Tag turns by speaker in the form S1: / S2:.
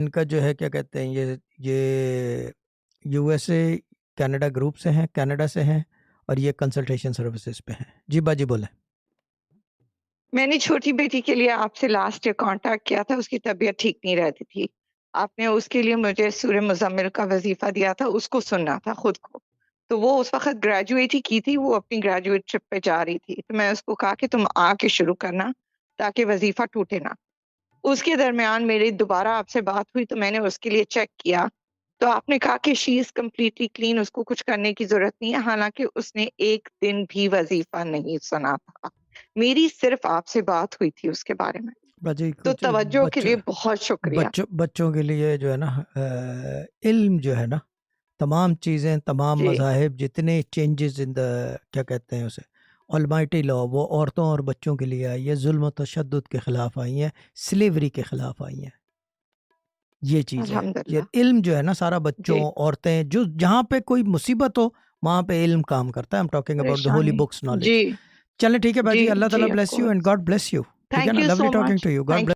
S1: ان کا جو ہے کیا کہتے ہیں یہ U S A Canada group سے ہیں، کینیڈا سے ہیں، اور یہ کنسلٹیشن سروسز پہ ہیں. جی باجی بولیں.
S2: میں نے چھوٹی بیٹی کے لیے آپ سے لاسٹ ایئر کانٹیکٹ کیا تھا، اس کی طبیعت ٹھیک نہیں رہتی تھی. آپ نے اس کے لیے مجھے سورہ مزمل کا وظیفہ دیا تھا، اس کو سننا تھا خود کو. تو وہ اس وقت گریجویٹ ہی کی تھی، وہ اپنی گریجویٹ ٹرپ پہ جا رہی تھی. تو میں اس کو کہا کہ تم آ کے شروع کرنا تاکہ وظیفہ ٹوٹے نہ. اس کے درمیان میری دوبارہ آپ سے بات ہوئی تو میں نے اس کے لیے چیک کیا، تو آپ نے کہا کہ شی از کمپلیٹلی کلین، اس کو کچھ کرنے کی ضرورت نہیں ہے. حالانکہ اس نے ایک دن بھی وظیفہ نہیں سنا تھا. میری صرف آپ سے بات ہوئی تھی اس کے بارے میں.
S1: باجی
S2: تو
S1: کچھ
S2: توجہ کے لیے بہت شکریہ.
S1: بچوں کے لیے جو ہے نا علم جو ہے نا، تمام چیزیں، تمام
S2: جی
S1: مذاہب، جتنے چینجز ان دا کیا کہتے ہیں اسے آلمائٹی لا، وہ عورتوں اور بچوں کے لیے آئی ہے، ظلم و تشدد کے خلاف آئی ہیں، سلیوری کے خلاف آئی ہیں. یہ چیز ہے. یہ
S2: الحمدللہ.
S1: علم جو ہے نا سارا بچوں،
S2: جی
S1: عورتیں، جو جہاں پہ کوئی مصیبت ہو وہاں پہ علم کام کرتا ہے. I'm talking about the holy
S2: پریشانی.
S1: books knowledge.
S2: جی
S1: چلیں ٹھیک ہے
S2: جی
S1: باجی، اللہ
S2: جی
S1: تعالیٰ
S2: of
S1: bless you and
S2: course.
S1: God bless you. ٹھیک ہے
S2: تھینک
S1: نا،
S2: you
S1: lovely
S2: so
S1: talking
S2: much.
S1: to you. God bless.